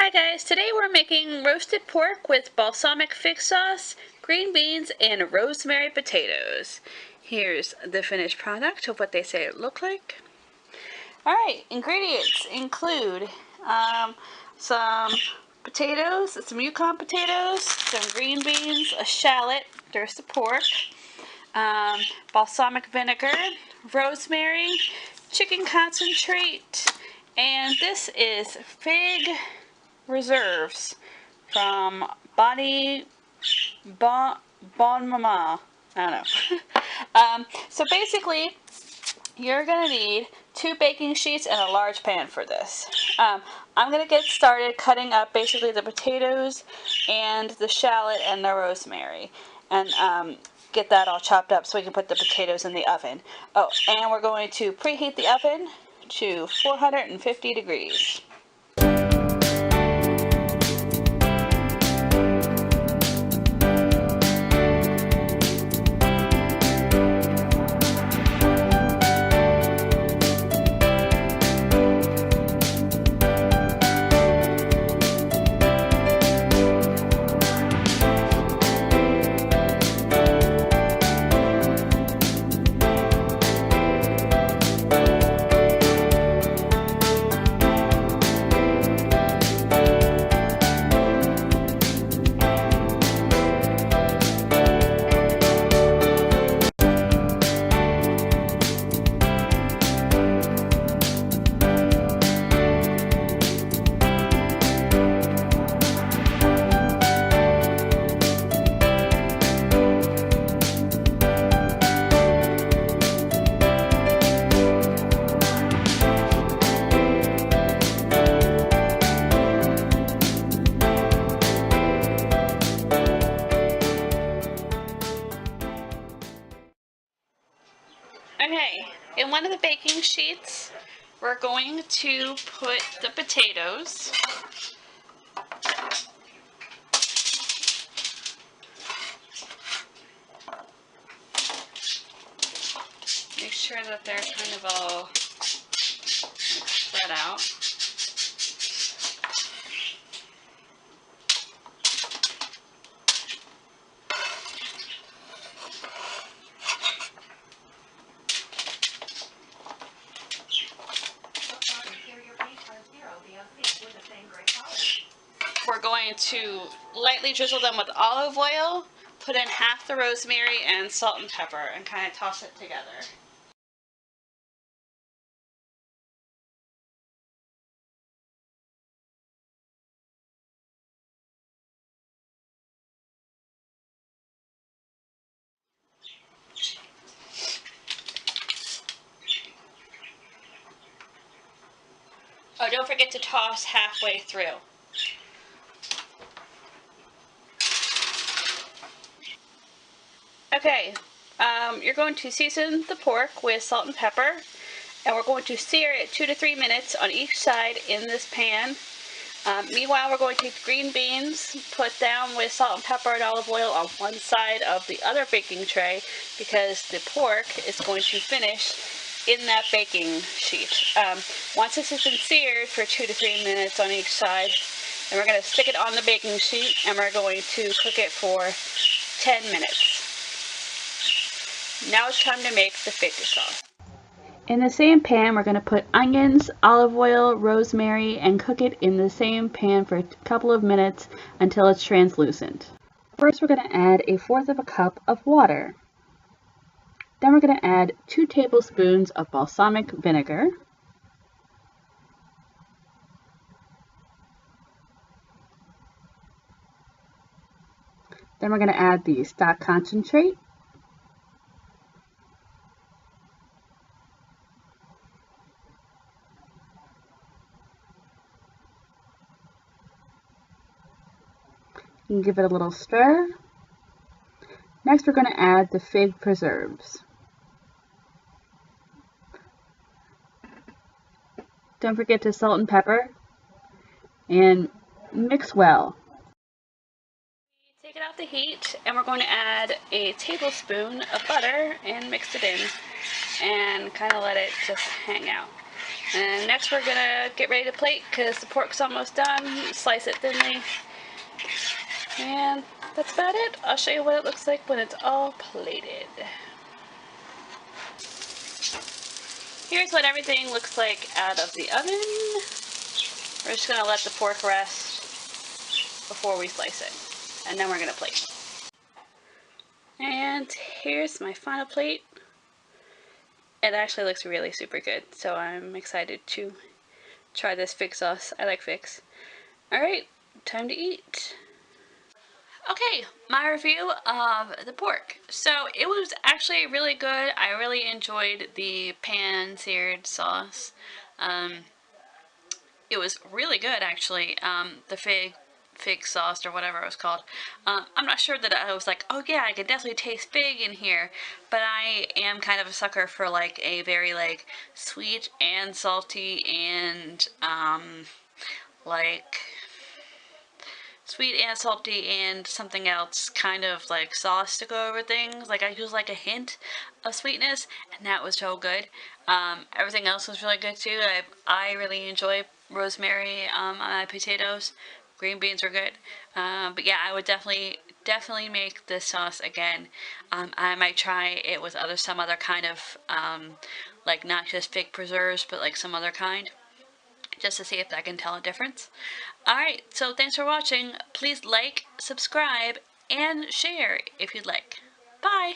Hi guys, today we're making roasted pork with balsamic fig sauce, green beans, and rosemary potatoes. Here's the finished product of what they say it looked like. Alright, ingredients include some potatoes, some Yukon potatoes, some green beans, a shallot, there's the pork, balsamic vinegar, rosemary, chicken concentrate, and this is fig reserves from Bon Mama. I don't know. So basically, you're going to need 2 baking sheets and a large pan for this. I'm going to get started cutting up basically the potatoes and the shallot and the rosemary. And get that all chopped up so we can put the potatoes in the oven. Oh, and we're going to preheat the oven to 450 degrees. Okay, in one of the baking sheets, we're going to put the potatoes. Make sure that they're kind of all spread out. We're going to lightly drizzle them with olive oil, put in half the rosemary and salt and pepper, and kind of toss it together. Oh, don't forget to toss halfway through. Okay, you're going to season the pork with salt and pepper, and we're going to sear it 2 to 3 minutes on each side in this pan. Meanwhile, we're going to take the green beans, put down with salt and pepper and olive oil on one side of the other baking tray, because the pork is going to finish in that baking sheet. Once this has been seared for 2 to 3 minutes on each side, then we're going to stick it on the baking sheet and we're going to cook it for 10 minutes. Now it's time to make the fig sauce. In the same pan, we're going to put onions, olive oil, rosemary, and cook it in the same pan for a couple of minutes until it's translucent. First, we're going to add 1/4 cup of water. Then we're going to add 2 tablespoons of balsamic vinegar. Then we're going to add the stock concentrate. And give it a little stir. Next, we're going to add the fig preserves. Don't forget to salt and pepper and mix well. Take it off the heat and we're going to add a tablespoon of butter and mix it in and kind of let it just hang out. And next we're gonna get ready to plate because the pork's almost done. Slice it thinly. And that's about it. I'll show you what it looks like when it's all plated. Here's what everything looks like out of the oven. We're just gonna let the pork rest before we slice it. And then we're gonna plate. And here's my final plate. It actually looks really super good, so I'm excited to try this fig sauce. I like figs. Alright, time to eat. Okay, my review of the pork. So it was actually really good. I really enjoyed the pan seared sauce. It was really good actually. The fig sauce or whatever it was called. I'm not sure that I was like, oh yeah, I could definitely taste fig in here, but I am kind of a sucker for like a very like sweet and salty and like sweet and salty and something else kind of like sauce to go over things. Like I use like a hint of sweetness, and that was so good. Everything else was really good too. I really enjoy rosemary on my potatoes. Green beans are good. But yeah, I would definitely make this sauce again. I might try it with some other kind of like not just fig preserves, but like some other kind, just to see if I can tell a difference. Alright, so thanks for watching. Please like, subscribe, and share if you'd like. Bye!